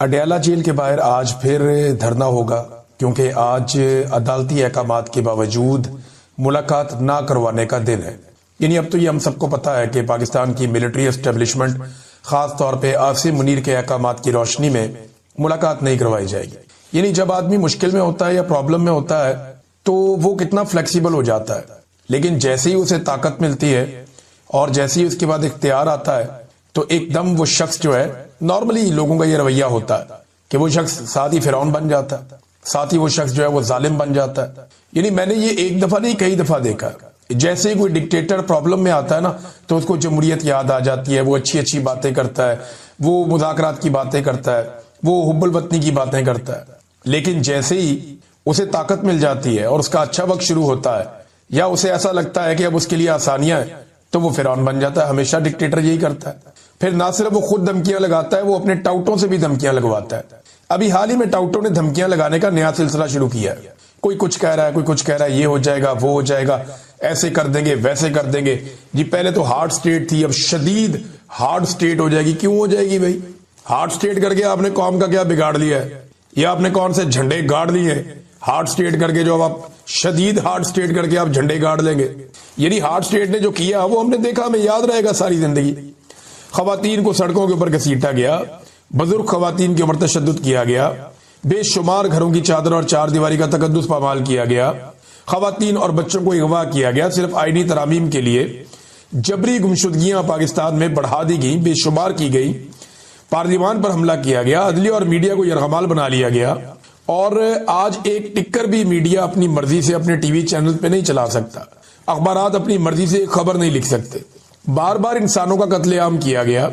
Adiala jail के बाहर आज फिर धरना होगा क्योंकि आज अदालती अहकामात के बावजूद मुलाकात ना करवाने का दिन है। यानी अब तो ये हम सबको पता है कि पाकिस्तान की मिलिट्री एस्टेब्लिशमेंट खास तौर पे आसिम मुनीर के अहकामात की रोशनी में मुलाकात नहीं करवाई जाएगी। यानी जब आदमी मुश्किल में होता है या प्रॉब्लम में होता है तो वो कितना फ्लेक्सिबल हो जाता है, लेकिन जैसे ही उसे ताकत मिलती है और जैसे ही उसके बाद इख्तियार आता है तो एकदम वो शख्स जो है, नॉर्मली लोगों का ये रवैया होता है कि वो शख्स साथ ही फिरौन बन जाता है, साथ ही वो शख्स जो है वो जालिम बन जाता है। यानी मैंने ये एक दफा नहीं कई दफा देखा है। जैसे ही कोई डिक्टेटर प्रॉब्लम में आता है ना तो उसको जमहूरियत याद आ जाती है, वो अच्छी अच्छी बातें करता है, वो मुज़ाकरात की बातें करता है, वो हुब्बुल वतनी की बातें करता है। लेकिन जैसे ही उसे ताकत मिल जाती है और उसका अच्छा वक्त शुरू होता है या उसे ऐसा लगता है कि अब उसके लिए आसानियां हैं तो वो फिरौन बन जाता है। हमेशा डिक्टेटर यही करता है। फिर ना सिर्फ वो खुद धमकियां लगाता है, वो अपने टाउटों से भी धमकियां लगवाता है। अभी हाल ही में टाउटों ने धमकियां लगाने का नया सिलसिला शुरू किया है। कोई कुछ कह रहा है, कोई कुछ कह रहा है, ये हो जाएगा, वो हो जाएगा, ऐसे कर देंगे, वैसे कर देंगे जी। पहले तो हार्ड स्टेट थी, अब शदीद हार्ड स्टेट हो जाएगी। क्यों हो जाएगी भाई? हार्ड स्टेट करके आपने कौम का क्या बिगाड़ लिया है? या आपने कौन से झंडे गाड़ लिए? हार्ड स्टेट करके जो अब आप शदीद हार्ड स्टेट करके आप झंडे गाड़ लेंगे। यानी हार्ड स्टेट ने जो किया वो हमने देखा, हमें याद रहेगा सारी जिंदगी। खवातीन को सड़कों के ऊपर घसीटा गया, बुजुर्ग खवातीन के ऊपर तशद्दुद किया गया, बेशुमार घरों की चादर और चार दीवारी का तकद्दुस पामाल किया गया, खवातीन और बच्चों को अगवा किया गया सिर्फ आईनी तरामीम के लिए। जबरी गुमशुदगियां पाकिस्तान में बढ़ा दी गई, बेशुमार की गई, पार्लियामान पर हमला किया गया, अदलिया और मीडिया को यरगमाल बना लिया गया। और आज एक टिक्कर भी मीडिया अपनी मर्जी से अपने टीवी चैनल पे नहीं चला सकता, अखबारात अपनी मर्जी से खबर नहीं लिख सकते। बार बार इंसानों का कत्लेआम किया गया,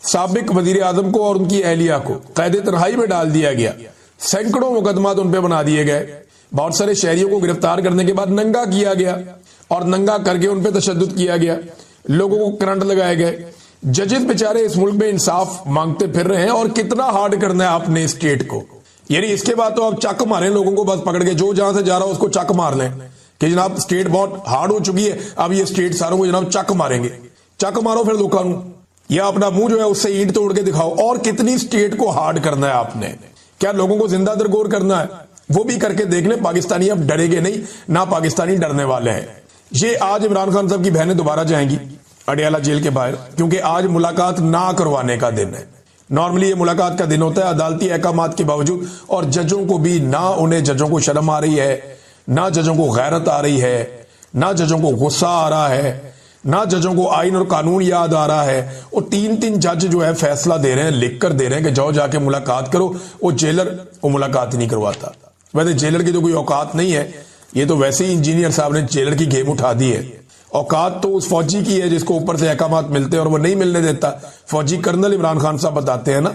साबिक वजीर आजम को और उनकी अहलिया को कैद तन्हाई में डाल दिया गया, सैकड़ों मुकदमात उन पे बना दिए गए, बहुत सारे शहरियों को गिरफ्तार करने के बाद नंगा किया गया और नंगा करके उन पे तशद्दुद किया गया, लोगों को करंट लगाए गए। जजेस बेचारे इस मुल्क में इंसाफ मांगते फिर रहे हैं। और कितना हार्ड करना है आपने स्टेट को? यानी इसके बाद तो आप चक मारें लोगों को, बस पकड़ के जो जहां से जा रहा हो उसको चक मार लें कि जनाब स्टेट बहुत हार्ड हो चुकी है, अब ये स्टेट सारों को जनाब चक मारेंगे। चक मारो फिर लोगों या अपना मुंह जो है उससे ईंट तोड़ के दिखाओ। और कितनी स्टेट को हार्ड करना है आपने? क्या लोगों को जिंदा दरगोर करना है? वो भी करके देख ले। पाकिस्तानी अब डरेंगे नहीं, ना पाकिस्तानी डरने वाले हैं। ये आज इमरान खान साहब की बहनें दोबारा जाएंगी अडयाला जेल के बाहर क्योंकि आज मुलाकात ना करवाने का दिन है। नॉर्मली ये मुलाकात का दिन होता है अदालती अहकामात के बावजूद, और जजों को भी ना, उन्हें जजों को शर्म आ रही है, ना जजों को गैरत आ रही है, ना जजों को गुस्सा आ रहा है, ना जजों को आइन और कानून याद आ रहा है। और तीन तीन जज जो है फैसला दे रहे हैं, लिख कर दे रहे हैं कि जाओ जाके मुलाकात करो। वो जेलर वो मुलाकात ही नहीं करवाता। वैसे जेलर की तो कोई औकात नहीं है, ये तो वैसे ही इंजीनियर साहब ने जेलर की गेम उठा दी है। औकात तो उस फौजी की है जिसको ऊपर से अहकामात मिलते हैं और वो नहीं मिलने देता। फौजी कर्नल इमरान खान साहब बताते हैं ना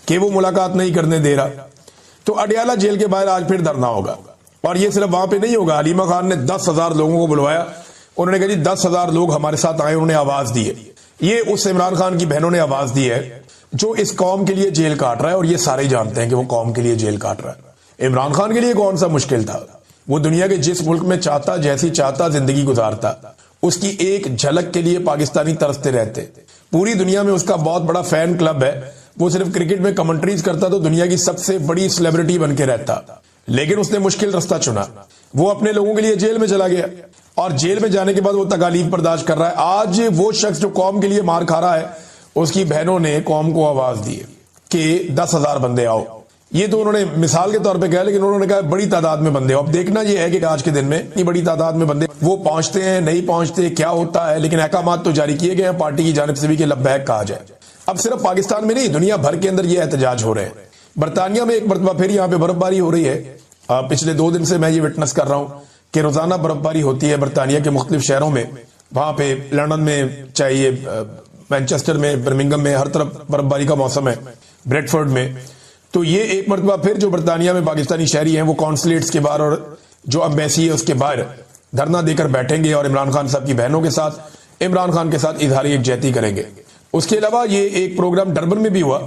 कि वो मुलाकात नहीं करने दे रहा। तो अडयाला जेल के बाहर आज फिर धरना होगा। और ये सिर्फ वहां पे नहीं होगा। हलीमा खान ने 10,000 लोगों को बुलवाया। उन्होंने कहा जी 10,000 लोग हमारे साथ आए, उन्होंने आवाज दी है। ये उस इमरान खान की बहनों ने आवाज दी है जो इस कौम के लिए जेल काट रहा है। और ये सारे जानते हैं कि वो कौम के लिए जेल काट रहा है। इमरान खान के लिए कौन सा मुश्किल था? वो दुनिया के जिस मुल्क में चाहता, जैसी चाहता जिंदगी गुजारता, उसकी एक झलक के लिए पाकिस्तानी तरसते रहते। पूरी दुनिया में उसका बहुत बड़ा फैन क्लब है। वो सिर्फ क्रिकेट में कमेंट्रीज करता तो दुनिया की सबसे बड़ी सेलिब्रिटी बन के रहता, लेकिन उसने मुश्किल रास्ता चुना। वो अपने लोगों के लिए जेल में चला गया और जेल में जाने के बाद वो तकालीफ बर्दाश्त कर रहा है। आज वो शख्स जो कौम के लिए मार खा रहा है, उसकी बहनों ने कौम को आवाज दी है कि 10,000 बंदे आओ। ये तो उन्होंने मिसाल के तौर पे कहा, लेकिन उन्होंने कहा बड़ी तादाद में बंदे। अब देखना यह है कि आज के दिन में इतनी बड़ी तादाद में बंदे वो पहुंचते हैं, नहीं पहुंचते, क्या होता है। लेकिन अहकामात तो जारी किए गए हैं पार्टी की जानिब से भी कि लब्बैक कहा जाए। अब सिर्फ पाकिस्तान में नहीं, दुनिया भर के अंदर ये एहतजाज हो रहे हैं। बरतानिया में एक मरतबा फिर यहाँ पे बर्फबारी हो रही है। पिछले 2 दिन से मैं ये विटनेस कर रहा हूं कि रोजाना बर्फबारी होती है बरतानिया के मुख्तलिफ शहरों में। वहां पे लंदन में चाहिए, मैनचेस्टर में, बर्मिंघम में, हर तरफ बर्फबारी का मौसम है, ब्रेडफोर्ड में। तो ये एक मरतबा फिर जो बरतानिया में पाकिस्तानी शहरी हैं वो कॉन्सुलेट्स के बाहर और जो एम्बेसी है उसके बाहर धरना देकर बैठेंगे और इमरान खान साहब की बहनों के साथ, इमरान खान के साथ इजहार यकजहती करेंगे। उसके अलावा ये एक प्रोग्राम डरबन में भी हुआ,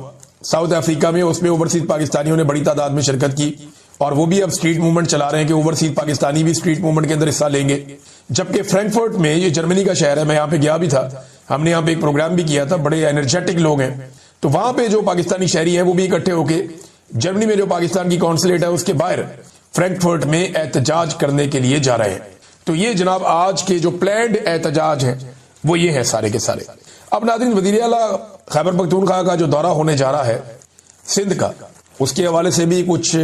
साउथ अफ्रीका में। उसमें ओवरसीज पाकिस्तानियों ने बड़ी तादाद में शिरकत की और वो भी अब स्ट्रीट मूवमेंट चला रहे हैं कि ओवरसीज पाकिस्तानी भी स्ट्रीट मूवमेंट के अंदर हिस्सा लेंगे। जबकि फ्रैंकफर्ट में, ये जर्मनी का शहर है, मैं यहाँ पे गया भी था, हमने यहाँ पे एक प्रोग्राम भी किया था, बड़े एनर्जेटिक लोग हैं। तो वहां पे जो पाकिस्तानी शहरी हैं वो भी इकट्ठे होके जर्मनी में जो पाकिस्तान की कॉन्सुलेट है उसके बाहर फ्रैंकफर्ट में एहतजाज करने के लिए जा रहे हैं। तो ये जनाब आज के जो प्लान्ड एहतजाज हैं वो ये है सारे के सारे। अब नाज़रीन, वज़ीर आला खैबर पख्तूनख्वा का जो दौरा होने जा रहा है सिंध का, उसके हवाले से भी कुछ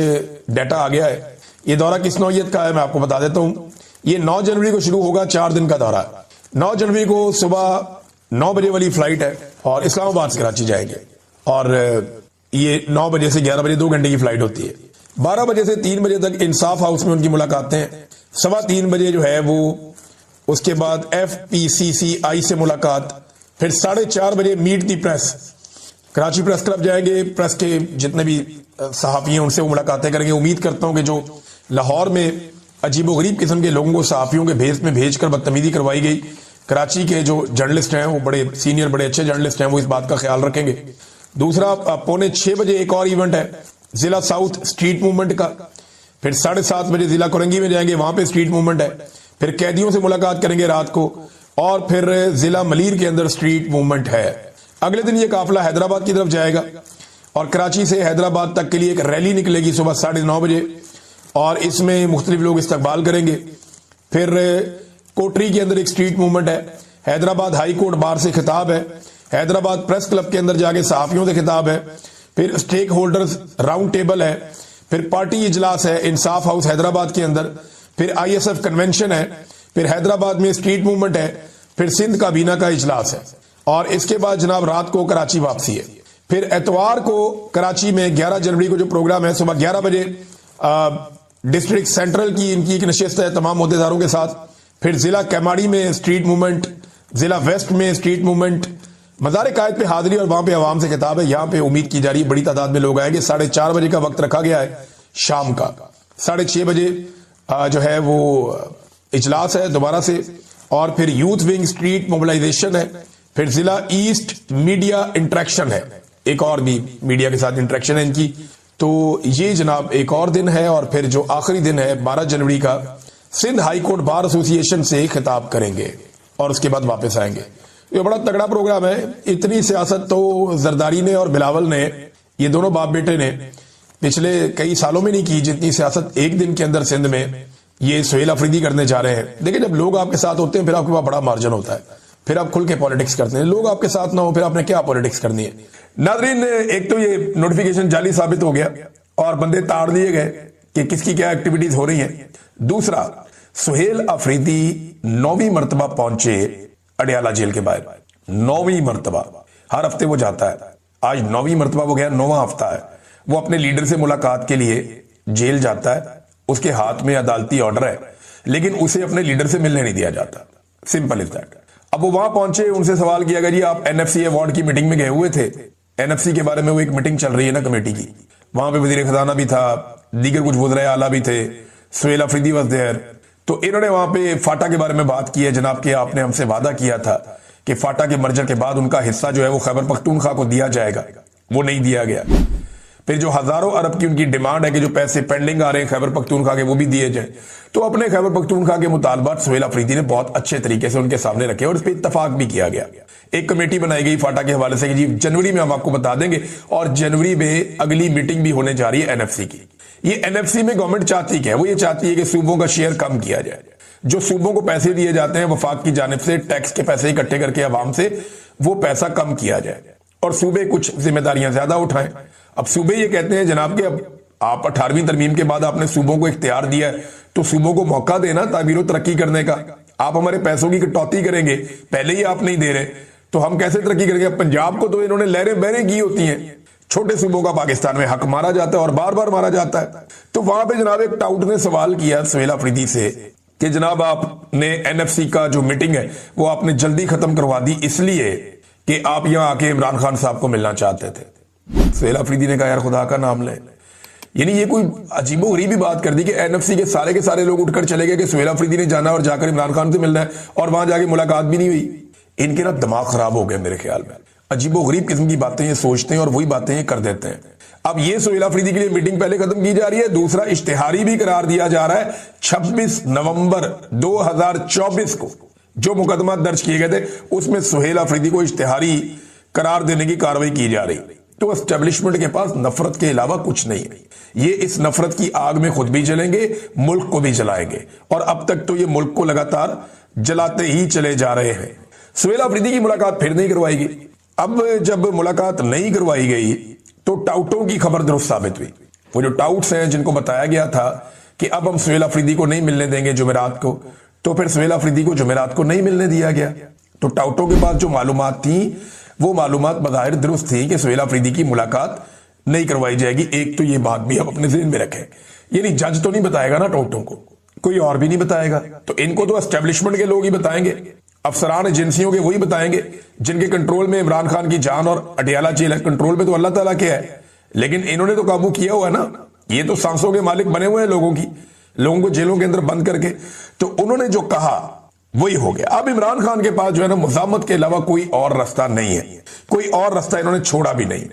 डाटा आ गया है। ये दौरा किस नौयत का है मैं आपको बता देता हूं। ये 9 जनवरी को शुरू होगा, 4 दिन का दौरा है। 9 जनवरी को सुबह 9 बजे वाली फ्लाइट है और इस्लामाबाद से कराची जाएंगे, और ये 9 बजे से 11 बजे 2 घंटे की फ्लाइट होती है। 12 बजे से 3 बजे तक इंसाफ हाउस में उनकी मुलाकातें हैं। 3:15 बजे जो है वो उसके बाद FPCCI से मुलाकात, फिर 4:30 बजे मीट दी प्रेस, कराची प्रेस क्लब जाएंगे। प्रेस के जितने भी सहाफी हैं उनसे वो मुलाकातें करेंगे। उम्मीद करता हूं कि जो लाहौर में अजीबोगरीब किस्म के लोगों को सहाफियों के भेस में भेजकर बदतमीजी करवाई गई, कराची के जो जर्नलिस्ट हैं वो बड़े सीनियर बड़े अच्छे जर्नलिस्ट हैं, वो इस बात का ख्याल रखेंगे। दूसरा 5:45 बजे एक और इवेंट है जिला साउथ स्ट्रीट मूवमेंट का, फिर 7:30 बजे जिला कोरंगी में जाएंगे, वहां पे स्ट्रीट मूवमेंट है। फिर कैदियों से मुलाकात करेंगे रात को, और फिर जिला मलीर के अंदर स्ट्रीट मूवमेंट है। अगले दिन ये काफिला हैदराबाद की तरफ जाएगा और कराची से हैदराबाद तक के लिए एक रैली निकलेगी सुबह 9:30 बजे, और इसमें मुख्तलिफ लोग इस्तकबाल करेंगे। फिर कोटरी के अंदर एक स्ट्रीट मूवमेंट है, हैदराबाद हाई कोर्ट बार से खिताब है, हैदराबाद प्रेस क्लब के अंदर जाके सहाफियों से खिताब है, फिर स्टेक होल्डर्स राउंड टेबल है, फिर पार्टी इजलास है इंसाफ हाउस हैदराबाद के अंदर, फिर ISF कन्वेंशन है, फिर हैदराबाद में स्ट्रीट मूवमेंट है, फिर सिंध काबीना का इजलास है, और इसके बाद जनाब रात को कराची वापसी है। फिर एतवार को कराची में 11 जनवरी को जो प्रोग्राम है सुबह 11 बजे डिस्ट्रिक्ट सेंट्रल की इनकी एक नशिस्त है तमाम अहदेदारों के साथ। फिर जिला कैमाड़ी में स्ट्रीट मूवमेंट, जिला वेस्ट में स्ट्रीट मूवमेंट, मज़ार कायद पे हाजिरी और वहां पे आवाम से खिताब है। यहां पे उम्मीद की जा रही है बड़ी तादाद में लोग आएंगे। 4:30 बजे का वक्त रखा गया है शाम का। 6:30 बजे जो है वो इजलास है दोबारा से, और फिर यूथ विंग स्ट्रीट मोबिलाइजेशन है, फिर जिला ईस्ट मीडिया इंटरेक्शन है, एक और भी मीडिया के साथ इंटरेक्शन है इनकी। तो ये जनाब एक और दिन है, और फिर जो आखिरी दिन है 12 जनवरी का Sindh high court bar association से खिताब करेंगे और उसके बाद वापस आएंगे। ये बड़ा तगड़ा प्रोग्राम है। इतनी सियासत तो जरदारी ने और बिलावल ने, ये दोनों बाप बेटे ने पिछले कई सालों में नहीं की जितनी सियासत एक दिन के अंदर सिंध में ये सुहेल अफरीदी करने जा रहे हैं। देखिए, जब लोग आपके साथ होते हैं फिर आपके पास बड़ा मार्जिन होता है, फिर आप खुल के पॉलिटिक्स करते हैं। लोग आपके साथ ना हो फिर आपने क्या पॉलिटिक्स करनी है। नाज़रीन, एक तो ये नोटिफिकेशन जाली साबित हो गया और बंदे ताड़ दिए गए कि किसकी क्या एक्टिविटीज हो रही हैं। दूसरा, सुहेल अफरीदी 9वीं मर्तबा पहुंचे अडियाला जेल के बाहर। 9वीं मर्तबा, हर हफ्ते वो जाता है, आज 9वीं मर्तबा वो गया, 9वां हफ्ता है। वो अपने लीडर से मुलाकात के लिए जेल जाता है, उसके हाथ में अदालती ऑर्डर है, लेकिन उसे अपने लीडर से मिलने नहीं दिया जाता। Simple is that. अब वो वहां पहुंचे, उनसे सवाल किया गया जी आप NFC अवार्ड की मीटिंग में गए हुए थे। NFC के बारे में वो एक मीटिंग चल रही है ना कमेटी की, वहां पे वजीर खजाना भी था, दीगर कुछ वज़राए आला भी थे, सुहेल अफरीदी वाज देयर। तो इन्होंने वहां पे फाटा के बारे में बात की है। जनाब के आपने हमसे वादा किया था कि फाटा के मर्जर के बाद उनका हिस्सा जो है वो खैबर पख्तूनख्वा को दिया जाएगा, वो नहीं दिया गया। फिर जो हजारों अरब की उनकी डिमांड है कि जो पैसे पेंडिंग आ रहे हैं खैबर पख्तूनख्वा के वो भी दिए जाए। तो अपने खैबर पख्तूनख्वा के मुतालबात सुहेल अफरीदी ने बहुत अच्छे तरीके से उनके सामने रखे और इस पर इत्तफाक भी किया गया। एक कमेटी बनाई गई फाटा के हवाले से कि जी जनवरी में हम आपको बता देंगे, और जनवरी में अगली मीटिंग भी होने जा रही है NFC की। ये NFC में गवर्नमेंट चाहती क्या है? वो ये चाहती है कि सूबों का शेयर कम किया जाए। जो सूबों को पैसे दिए जाते हैं वफाक की जानिब से, टैक्स के पैसे इकट्ठे करके अवाम से, वो पैसा कम किया जाए और सूबे कुछ जिम्मेदारियां ज्यादा उठाएं। अब सूबे ये कहते हैं जनाब के अब आप 18वीं तरमीम के बाद आपने सूबों को इख्तियार दिया है, तो सूबों को मौका देना ताबीर तरक्की करने का। आप हमारे पैसों की कटौती करेंगे, पहले ही आप नहीं दे रहे, तो हम कैसे तरक्की करेंगे? पंजाब को तो इन्होंने लहरें बहरें की होती हैं, छोटे सूबों का पाकिस्तान में हक मारा जाता है और बार बार मारा जाता है। तो वहां पे जनाब एक टाउट ने सवाल किया सुहेल अफरीदी से कि जनाब आपने NFC का जो मीटिंग है वो आपने जल्दी खत्म करवा दी इसलिए कि आप यहां आके इमरान खान साहब को मिलना चाहते थे। सुहेल अफरीदी ने कहा यार खुदा का नाम लें, यानी ये कोई अजीबोगरीबी बात कर दी कि NFC के सारे लोग उठकर चले गए कि सुहेल अफरीदी ने जाना और जाकर इमरान खान से मिलना है, और वहां जाके मुलाकात भी नहीं हुई। इनके ना दिमाग खराब हो गया मेरे ख्याल में। अजीबोगरीब किस्म की बातें ये सोचते हैं और वही बातें ये कर देते हैं। अब ये सुहेल अफरीदी के लिए मीटिंग पहले खत्म की जा रही है। दूसरा, इश्तिहारी भी करार दिया जा रहा है 26 नवंबर 2024 को जो मुकदमा दर्ज किए गए थे उसमें सुहेल अफरीदी को इश्तिहारी करार देने की कार्रवाई की जा रही। तो एस्टेब्लिशमेंट के पास नफरत के अलावा कुछ नहीं है। ये इस नफरत की आग में खुद भी जलेंगे, मुल्क को भी जलाएंगे, और अब तक तो ये मुल्क को लगातार जलाते ही चले जा रहे हैं। सुहेल अफरीदी की मुलाकात फिर नहीं करवाई गई। अब जब मुलाकात नहीं करवाई गई तो टाउटों की खबर दुरुस्त साबित हुई। वो जो टाउट्स हैं जिनको बताया गया था कि अब हम सुहेल अफरीदी को नहीं मिलने देंगे जुमेरात को, तो फिर सुहेल अफरीदी को जुमेरात को नहीं मिलने दिया गया। तो टाउटों के पास जो मालूमात थी वो मालूमात बज़ाहिर दुरुस्त थी कि सुहेल अफरीदी की मुलाकात नहीं करवाई जाएगी। एक तो ये बात भी आप अपने ज़हन में रखें, यानी जज तो नहीं बताएगा ना टाउटों को, कोई और भी नहीं बताएगा, तो इनको तो एस्टेब्लिशमेंट के लोग ही बताएंगे, अफसरान एजेंसियों के वही बताएंगे जिनके कंट्रोल में इमरान खान की जान और अटियाला जेल है। कंट्रोल में तो अल्लाह ताला के है, लेकिन इन्होंने तो काबू किया हुआ है ना। ये तो सांसों के मालिक बने हुए हैं लोगों को जेलों के अंदर बंद करके। तो उन्होंने जो कहा वही हो गया। अब इमरान खान के पास जो है ना मुज़ामत के अलावा कोई और रास्ता नहीं है, कोई और रास्ता इन्होंने छोड़ा भी नहीं।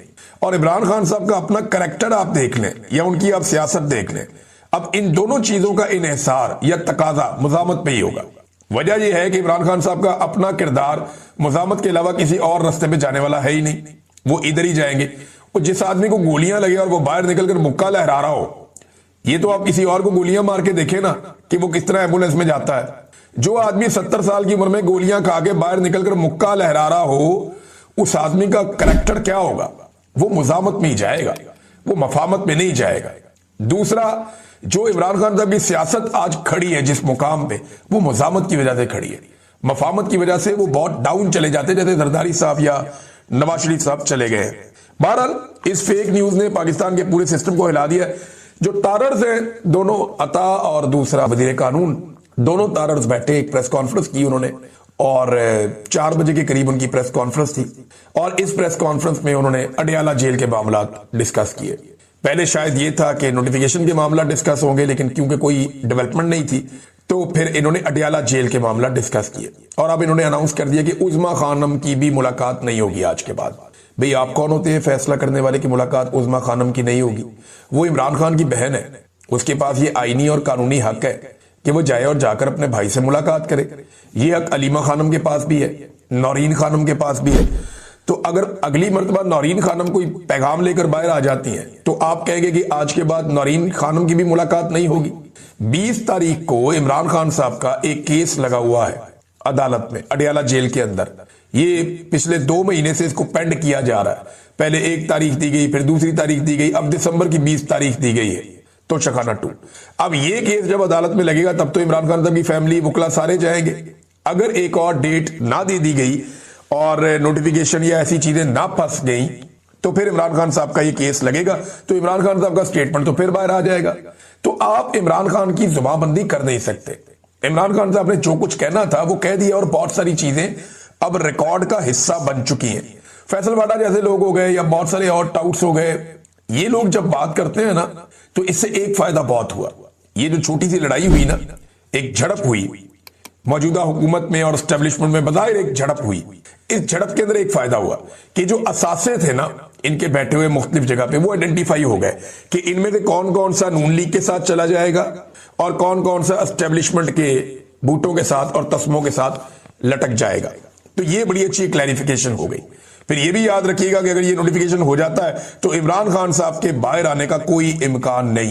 और इमरान खान साहब का अपना करैक्टर आप देख लें या उनकी आप सियासत देख लें, अब इन दोनों चीजों का इन्हिसार या तकाजा मुज़ामत पे ही होगा। वजह यह है कि इमरान खान साहब का अपना किरदार मुज़ामत के अलावा किसी और रास्ते पे जाने वाला है ही नहीं, वो इधर ही जाएंगे। वो जिस आदमी को गोलियां लगे और वो बाहर निकलकर मुक्का लहरा रहा हो, ये तो आप किसी और को गोलियां मार के देखें ना कि वो किस तरह एम्बुलेंस में जाता है। जो आदमी 70 साल की उम्र में गोलियां खा के बाहर निकलकर मुक्का लहरा रहा हो, उस आदमी का करैक्टर क्या होगा? वो मुज़ामत में ही जाएगा, वो मफामत में नहीं जाएगा। दूसरा, जो इमरान खान साहब की सियासत आज खड़ी है जिस मुकाम पे, वो मुज़ामत की वजह से खड़ी है। मफामत की वजह से वो बहुत डाउन चले जाते, जैसे जरदारी साहब या नवाज शरीफ साहब चले गए। बहरहाल इस फेक न्यूज ने पाकिस्तान के पूरे सिस्टम को हिला दिया। जो तारर्स हैं दोनों, अता और दूसरा वजीर कानून, दोनों तारर्स बैठे, एक प्रेस कॉन्फ्रेंस की उन्होंने, और 4 बजे के करीब उनकी प्रेस कॉन्फ्रेंस थी, और इस प्रेस कॉन्फ्रेंस में उन्होंने अडियाला जेल के मामला डिस्कस किए। पहले शायद ये था कि नोटिफिकेशन के मामला डिस्कस होंगे, लेकिन क्योंकि कोई डेवलपमेंट नहीं थी तो फिर इन्होंने अडियाला जेल के मामला डिस्कस किए। और अब इन्होंने अनाउंस कर दिया कि उज़मा खानम की भी मुलाकात नहीं होगी आज के बाद। भाई आप कौन होते हैं फैसला करने वाले की मुलाकात उज़मा खानम की नहीं होगी? वो इमरान खान की बहन है, उसके पास ये आईनी और कानूनी हक है कि वो जाए और जाकर अपने भाई से मुलाकात करे। ये हक अलीमा खानम के पास भी है, नौरीन खानम के पास भी है। तो अगर अगली मर्तबा नौरीन खानम कोई पैगाम लेकर बाहर आ जाती हैं तो आप कहेंगे कि आज के बाद नौरीन खानम की भी मुलाकात नहीं होगी। 20 तारीख को इमरान खान साहब का एक केस लगा हुआ है अदालत में, अडियाला जेल के अंदर। ये पिछले 2 महीने से इसको पेंड किया जा रहा है। पहले 1 तारीख दी गई, फिर दूसरी तारीख दी गई, अब दिसंबर की 20 तारीख दी गई है। तो शकाना 2। अब ये केस जब अदालत में लगेगा तब तो इमरान खान साहब की फैमिली, वकला सारे जाएंगे। अगर एक और डेट ना दे दी गई और नोटिफिकेशन या ऐसी चीजें ना फंस गई तो फिर इमरान खान साहब का ये केस लगेगा, तो इमरान खान साहब का स्टेटमेंट तो फिर बाहर आ जाएगा। तो आप इमरान खान की जुबानबंदी कर नहीं सकते। इमरान खान साहब ने जो कुछ कहना था वो कह दिया, और बहुत सारी चीजें अब रिकॉर्ड का हिस्सा बन चुकी हैं। फैसल वाडा जैसे लोग हो गए या बहुत सारे और टाउट्स हो गए, ये लोग जब बात करते हैं ना तो इससे एक फायदा बहुत हुआ। ये जो छोटी सी लड़ाई हुई ना, एक झड़प हुई मौजूदा हुकूमत में और एस्टेब्लिशमेंट में, बज़ाहिर एक झड़प हुई। इस झड़प के अंदर एक फायदा हुआ कि जो असासे थे ना इनके बैठे हुए मुख्तलिफ जगह पे, वो आइडेंटिफाई हो गए कि इनमें से कौन कौन सा नून लीग के साथ चला जाएगा और कौन कौन सा एस्टेब्लिशमेंट के बूटों के साथ और तस्मों के साथ लटक जाएगा। तो ये बड़ी अच्छी क्लैरिफिकेशन हो गई। फिर ये भी याद रखिएगा कि अगर ये नोटिफिकेशन हो जाता है तो इमरान खान साहब के बाहर आने का कोई इम्कान नहीं।